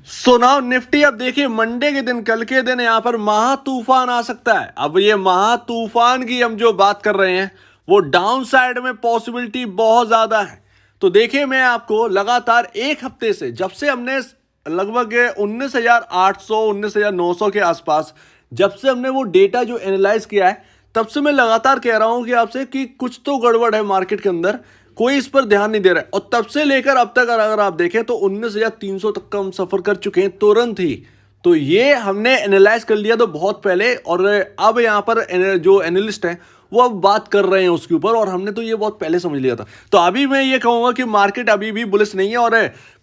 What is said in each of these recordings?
So now Nifty अब देखिए Monday के दिन, कल के दिन यहां पर महा तूफान आ सकता है। अब ये महा तूफान की हम जो बात कर रहे हैं वो डाउन साइड में पॉसिबिलिटी बहुत ज्यादा है। तो देखिए मैं आपको लगातार एक हफ्ते से, जब से हमने लगभग 19,800 19,900 के आसपास जब से हमने वो डेटा जो एनालाइज किया है, तब से मैं लगातार कह रहा हूं कि आपसे कि कुछ तो गड़बड़ है मार्केट के अंदर, कोई इस पर ध्यान नहीं दे रहा है। और तब से लेकर अब तक अगर आप देखें तो 19,300 तक का हम सफर कर चुके हैं तुरंत ही। तो ये हमने एनालाइज कर लिया तो बहुत पहले, और अब यहाँ पर जो एनालिस्ट हैं वो अब बात कर रहे हैं उसके ऊपर, और हमने तो ये बहुत पहले समझ लिया था। तो अभी मैं ये कहूंगा कि मार्केट अभी भी बुलिश नहीं है। और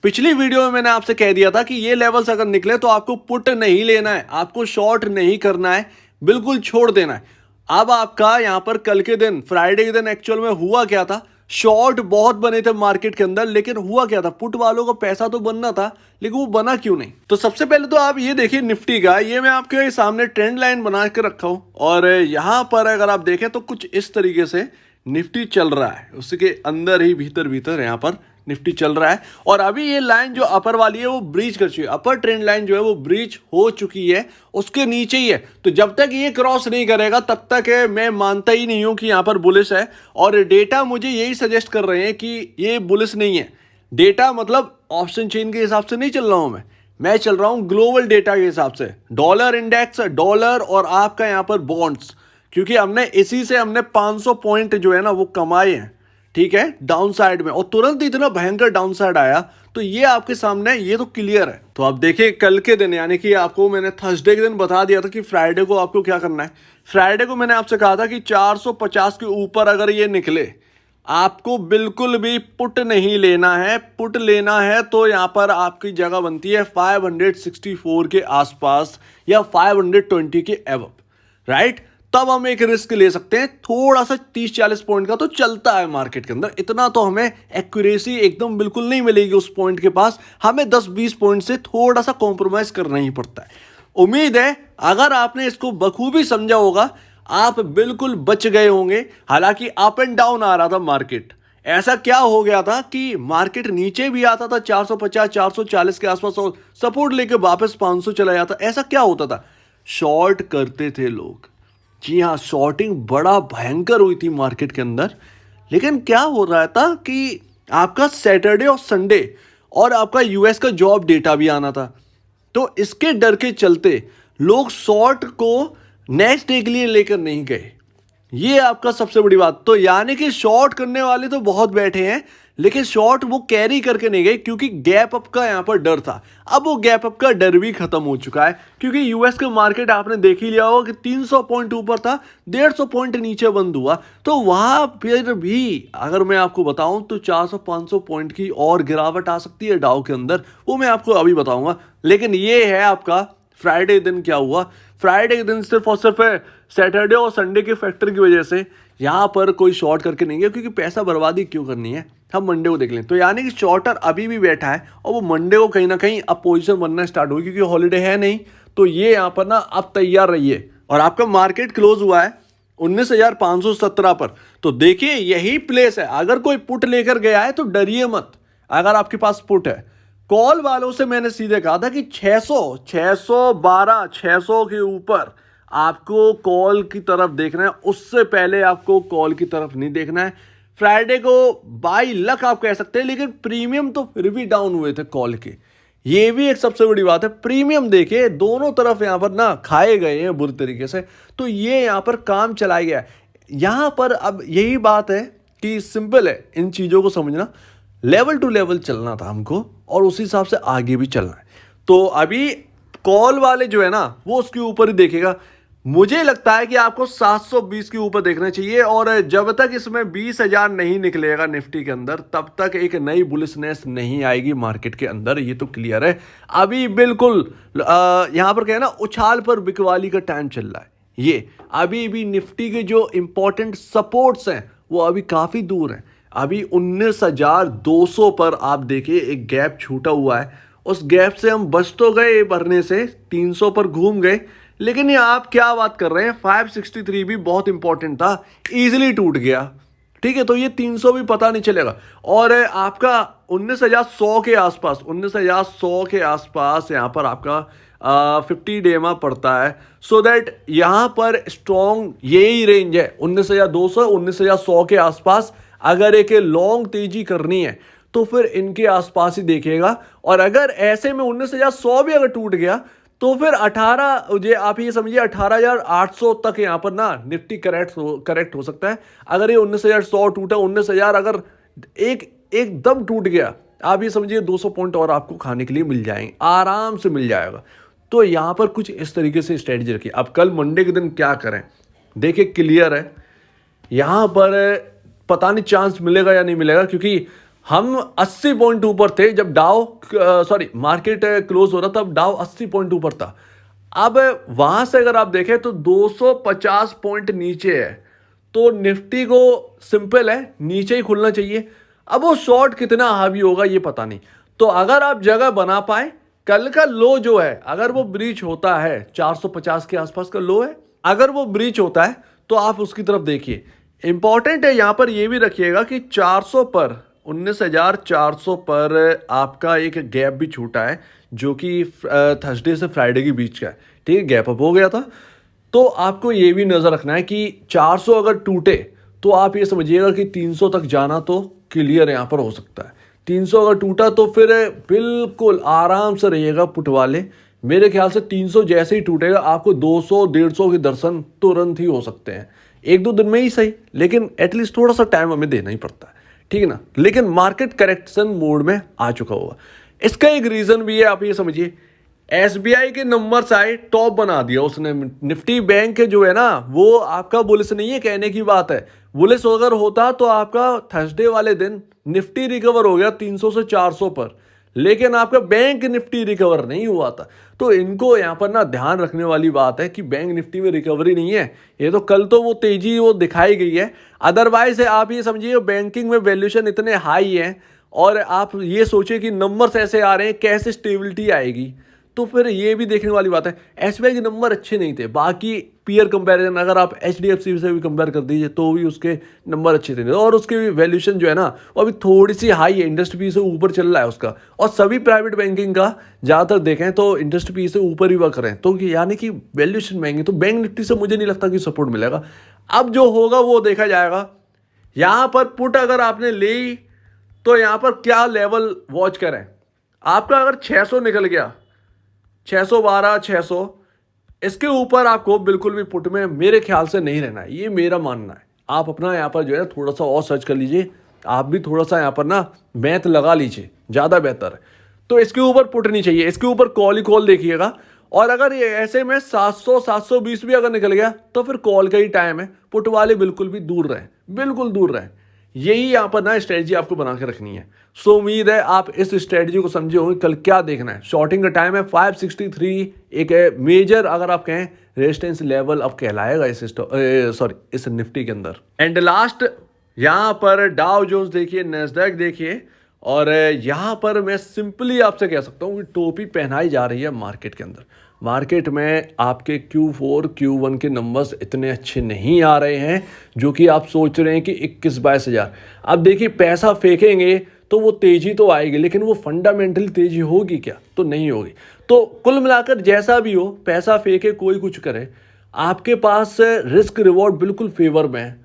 पिछली वीडियो में मैंने आपसे कह दिया था कि ये लेवल्स अगर निकले तो आपको पुट नहीं लेना है, आपको शॉर्ट नहीं करना है, बिल्कुल छोड़ देना है। अब आपका यहां पर कल के दिन, फ्राइडे के दिन एक्चुअल में हुआ क्या था, शॉर्ट बहुत बने थे मार्केट के अंदर, लेकिन हुआ क्या था, पुट वालों को पैसा तो बनना था लेकिन वो बना क्यों नहीं। तो सबसे पहले तो आप ये देखिए निफ्टी का, ये मैं आपके सामने ट्रेंड लाइन बना के रखा हूं, और यहां पर अगर आप देखें तो कुछ इस तरीके से निफ्टी चल रहा है, उसके अंदर ही भीतर भीतर यहां पर निफ्टी चल रहा है। और अभी ये लाइन जो अपर वाली है वो ब्रीच कर चुकी है, अपर ट्रेंड लाइन जो है वो ब्रीच हो चुकी है, उसके नीचे ही है। तो जब तक ये क्रॉस नहीं करेगा तब तक मैं मानता ही नहीं हूं कि यहां पर बुलिश है। और डेटा मुझे यही सजेस्ट कर रहे हैं कि ये बुलिश नहीं है। डेटा मतलब ऑप्शन चेन के हिसाब से नहीं चल रहा हूं मैं चल रहा हूं ग्लोबल डेटा के हिसाब से, डॉलर इंडेक्स, डॉलर और आपका यहां पर बॉन्ड्स, क्योंकि हमने इसी से हमने 500 पॉइंट जो है ना वो कमाए हैं, ठीक है, डाउन साइड में, और तुरंत इतना भयंकर डाउन साइड आया। तो ये आपके सामने, ये तो क्लियर है। तो आप देखिए कल के दिन, यानी कि आपको मैंने थर्सडे के दिन बता दिया था कि फ्राइडे को आपको क्या करना है। फ्राइडे को मैंने आपसे कहा था कि 450 के ऊपर अगर ये निकले, आपको बिल्कुल भी पुट नहीं लेना है। पुट लेना है तो यहां पर आपकी जगह बनती है 564 के आसपास या 520 के एवब, राइट। तब हम एक रिस्क ले सकते हैं, थोड़ा सा 30-40 पॉइंट का तो चलता है मार्केट के अंदर, इतना तो हमें एक्यूरेसी एकदम बिल्कुल नहीं मिलेगी उस पॉइंट के पास, हमें 10-20 पॉइंट से थोड़ा सा कॉम्प्रोमाइज करना ही पड़ता है। उम्मीद है अगर आपने इसको बखूबी समझा होगा, आप बिल्कुल बच गए होंगे। हालांकि अप एंड डाउन आ रहा था मार्केट, ऐसा क्या हो गया था कि मार्केट नीचे भी आता था 450 440 के आसपास और सपोर्ट लेके वापस 500 चला जाता। ऐसा क्या होता था, शॉर्ट करते थे लोग। जी हाँ, शॉर्टिंग बड़ा भयंकर हुई थी मार्केट के अंदर। लेकिन क्या हो रहा था कि आपका सैटरडे और संडे और आपका यूएस का जॉब डेटा भी आना था, तो इसके डर के चलते लोग शॉर्ट को नेक्स्ट डे के लिए लेकर नहीं गए। ये आपका सबसे बड़ी बात। तो यानी कि शॉर्ट करने वाले तो बहुत बैठे हैं, लेकिन शॉर्ट वो कैरी करके नहीं गए, क्योंकि गैप अप का यहां पर डर था। अब वो गैप अप का डर भी खत्म हो चुका है, क्योंकि यूएस का मार्केट आपने देख ही लिया होगा कि 300 पॉइंट ऊपर था, 150 पॉइंट नीचे बंद हुआ। तो वहां फिर भी अगर मैं आपको बताऊं तो 400-500 पॉइंट की और गिरावट आ सकती है डाउ के अंदर, वो मैं आपको अभी बताऊंगा। लेकिन ये है आपका फ्राइडे दिन क्या हुआ। फ्राइडे के दिन सिर्फ और सिर्फ सैटरडे और संडे के फैक्टर की वजह से यहाँ पर कोई शॉर्ट करके नहीं गया, क्योंकि पैसा बर्बादी क्यों करनी है। हम मंडे को देख लें तो यानी कि शॉर्टर अभी भी बैठा है, और वो मंडे को कहीं ना कहीं अब पोजीशन बनना स्टार्ट होगी, क्योंकि हॉलीडे है नहीं। तो ये यहाँ पर ना अब तैयार रहिए। और आपका मार्केट क्लोज हुआ है 19,517 पर। तो देखिए यही प्लेस है, अगर कोई पुट लेकर गया है तो डरिए मत। अगर आपके पास पुट है, कॉल वालों से मैंने सीधे कहा था कि 600 612 600 के ऊपर आपको कॉल की तरफ देखना है, उससे पहले आपको कॉल की तरफ नहीं देखना है। फ्राइडे को बाई लक आप कह सकते हैं, लेकिन प्रीमियम तो फिर भी डाउन हुए थे कॉल के, ये भी एक सबसे बड़ी बात है। प्रीमियम देखे दोनों तरफ यहां पर ना खाए गए हैं बुरी तरीके से, तो ये यहां पर काम चलाया गया है। यहां पर अब यही बात है कि सिंपल है इन चीजों को समझना, लेवल टू लेवल चलना था हमको, और उस हिसाब से आगे भी चलना है। तो अभी कॉल वाले जो है ना वो उसके ऊपर ही देखेगा। मुझे लगता है कि आपको 720 के ऊपर देखना चाहिए, और जब तक इसमें 20,000 नहीं निकलेगा निफ्टी के अंदर, तब तक एक नई बुलिशनेस नहीं आएगी मार्केट के अंदर, ये तो क्लियर है। अभी बिल्कुल यहां पर क्या है ना, उछाल पर बिकवाली का टाइम चल रहा है। ये अभी भी निफ्टी के जो इंपॉर्टेंट सपोर्ट्स हैं वो अभी काफी दूर हैं। अभी 19,200 पर आप देखिए एक गैप छूटा हुआ है, उस गैप से हम बच तो गए भरने से, 300 पर घूम गए। लेकिन ये आप क्या बात कर रहे हैं, 563 भी बहुत इंपॉर्टेंट था, इजीली टूट गया। ठीक है, तो ये 300 भी पता नहीं चलेगा। और आपका 19,100 के आसपास, 19,100 के आसपास यहाँ पर आपका 50 डेमा पड़ता है। सो दैट यहाँ पर स्ट्रॉन्ग यही रेंज है 19,200 19,100 के आसपास। अगर एक लॉन्ग तेजी करनी है तो फिर इनके आसपास ही देखिएगा। और अगर ऐसे में 19,100 भी अगर टूट गया तो फिर 18 ये आप ये समझिए 18,800 तक यहाँ पर ना निफ्टी करेक्ट हो सकता है। अगर ये 19,100 टूटा, 19,000 अगर एकदम टूट गया, आप ये समझिए 200 पॉइंट और आपको खाने के लिए मिल जाएंगे, आराम से मिल जाएगा। तो यहाँ पर कुछ इस तरीके से स्ट्रेटजी रखिए। अब कल मंडे के दिन क्या करें, देखिए क्लियर है यहाँ पर पता नहीं चांस मिलेगा या नहीं मिलेगा, क्योंकि हम 80 पॉइंट ऊपर थे जब मार्केट क्लोज हो रहा था, तब डाउ 80 पॉइंट ऊपर था। अब वहां से अगर आप देखें तो 250 पॉइंट नीचे है, तो निफ्टी को सिंपल है नीचे ही खुलना चाहिए। अब वो शॉर्ट कितना हावी होगा ये पता नहीं। तो अगर आप जगह बना पाए, कल का लो जो है अगर वो ब्रीच होता है, 450 के आसपास का लो है, अगर वो ब्रीच होता है तो आप उसकी तरफ देखिए। इंपॉर्टेंट है यहां पर ये भी रखिएगा कि 400 पर 19,400 पर आपका एक गैप भी छूटा है, जो कि थर्सडे से फ्राइडे के बीच का है। ठीक है, गैप अप हो गया था। तो आपको ये भी नजर रखना है कि 400 अगर टूटे तो आप ये समझिएगा कि 300 तक जाना तो क्लियर यहां पर हो सकता है। 300 अगर टूटा तो फिर बिल्कुल आराम से रहिएगा पुट वाले। मेरे ख्याल से 300 जैसे ही टूटेगा आपको 200 150 के दर्शन तुरंत ही हो सकते हैं, 1-2 दिन में ही सही, लेकिन एटलीस्ट थोड़ा सा टाइम हमें देना ही पड़ता है। ठीक है ना, लेकिन मार्केट करेक्शन मोड में आ चुका होगा। इसका एक रीजन भी है, आप ये समझिए एसबीआई के नंबर्स आए, टॉप बना दिया उसने। निफ्टी बैंक जो है ना वो आपका बुलिश नहीं है, कहने की बात है। बुलिश अगर होता तो आपका थर्सडे वाले दिन निफ्टी रिकवर हो गया 300 से 400 पर, लेकिन आपका बैंक निफ्टी रिकवर नहीं हुआ था। तो इनको यहाँ पर ना ध्यान रखने वाली बात है कि बैंक निफ्टी में रिकवरी नहीं है। ये तो कल तो वो तेजी वो दिखाई गई है, अदरवाइज आप ये समझिए बैंकिंग में वैल्यूएशन इतने हाई है, और आप ये सोचिए कि नंबर्स ऐसे आ रहे हैं, कैसे स्टेबिलिटी आएगी। तो फिर ये भी देखने वाली बात है। एसबीआई के नंबर अच्छे नहीं थे, बाकी पीयर कंपैरिजन अगर आप एचडीएफसी से भी कंपेयर कर दीजिए तो भी उसके नंबर अच्छे थे, और उसके वैल्यूएशन जो है ना वो अभी थोड़ी सी हाई है, इंडस्ट्री पी से ऊपर चल रहा है उसका। और सभी प्राइवेट बैंकिंग का ज़्यादातर देखें तो इंडस्ट्री पी से ऊपर ही वर्क करें, तो यानी कि वैल्यूएशन महंगी। तो बैंक निफ्टी से मुझे नहीं लगता कि सपोर्ट मिलेगा। अब जो होगा वो देखा जाएगा। यहाँ पर पुट अगर आपने ली तो यहाँ पर क्या लेवल वॉच करें। आपका अगर 600 निकल गया, 612 600, इसके ऊपर आपको बिल्कुल भी पुट में मेरे ख्याल से नहीं रहना है, ये मेरा मानना है। आप अपना यहाँ पर जो है थोड़ा सा और सर्च कर लीजिए, आप भी थोड़ा सा यहाँ पर ना मैथ लगा लीजिए, ज़्यादा बेहतर है। तो इसके ऊपर पुट नहीं चाहिए, इसके ऊपर कॉल ही कॉल देखिएगा। और अगर ये ऐसे में 700 720 भी अगर निकल गया तो फिर कॉल का ही टाइम है, पुट वाले बिल्कुल भी दूर रहें, बिल्कुल दूर रहें। यही यहाँ पर ना स्ट्रेटजी आपको बना के रखनी है। सो उम्मीद है आप इस स्ट्रेटजी को समझे होंगे। कल क्या देखना है, शॉर्टिंग का टाइम है 563, एक मेजर अगर आप कहें रेजिस्टेंस लेवल अब कहलाएगा इस निफ्टी के अंदर। एंड लास्ट यहाँ पर डाउ जोन्स देखिए, नैस्डैक देखिए, और यहाँ पर मैं सिंपली आपसे कह सकता हूँ कि टोपी पहनाई जा रही है मार्केट के अंदर। मार्केट में आपके Q4 Q1 के नंबर्स इतने अच्छे नहीं आ रहे हैं जो कि आप सोच रहे हैं कि 21-22 हज़ार। अब देखिए पैसा फेंकेंगे तो वो तेजी तो आएगी, लेकिन वो फंडामेंटल तेजी होगी क्या, तो नहीं होगी। तो कुल मिलाकर जैसा भी हो, पैसा फेंके कोई कुछ करे, आपके पास रिस्क रिवॉर्ड बिल्कुल फेवर में है।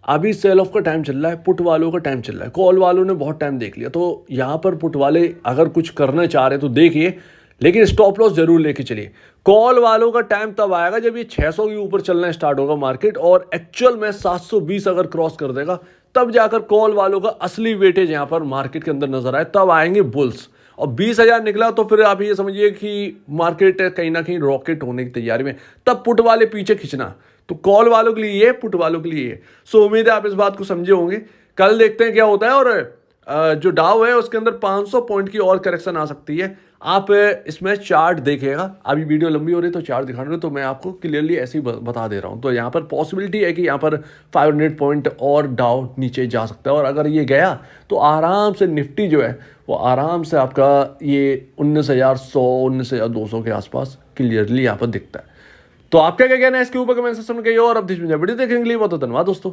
अभी सेल ऑफ का टाइम चल रहा है, पुट वालों का टाइम चल रहा है, कॉल वालों ने बहुत टाइम देख लिया। तो यहाँ पर पुट वाले अगर कुछ करना चाह रहे हैं तो देखिए, लेकिन स्टॉप लॉस जरूर लेके चलिए। कॉल वालों का टाइम तब आएगा जब ये 600 के ऊपर चलना स्टार्ट होगा मार्केट, और एक्चुअल में 720 अगर क्रॉस कर देगा तब जाकर कॉल वालों का असली वेटेज यहाँ पर मार्केट के अंदर नजर आए, तब आएंगे बुल्स। और 20,000 निकला तो फिर आप ये समझिए कि मार्केट कहीं ना कहीं रॉकेट होने की तैयारी में, तब पुट वाले पीछे खींचना। तो कॉल वालों के लिए ये, पुट वालों के लिए ये। सो उम्मीद है आप इस बात को समझे होंगे। कल देखते हैं क्या होता है, और जो डाउ है उसके अंदर 500 पॉइंट की और करेक्शन आ सकती है। आप इसमें चार्ट देखिएगा, अभी वीडियो लंबी हो रही है तो चार्ट दिखा रहे हो, तो मैं आपको क्लियरली ऐसे ही बता दे रहा हूँ। तो यहाँ पर पॉसिबिलिटी है कि यहाँ पर 500 पॉइंट और डाउ नीचे जा सकता है, और अगर ये गया तो आराम से निफ्टी जो है वो आराम से आपका ये 19,100 19,200 के आसपास क्लियरली यहाँ पर दिखता है। तो आपका क्या कहना है इसके ऊपर कमेंट सेक्शन में कहिए, और अब वीडियो देखने के लिए बहुत धन्यवाद दोस्तों।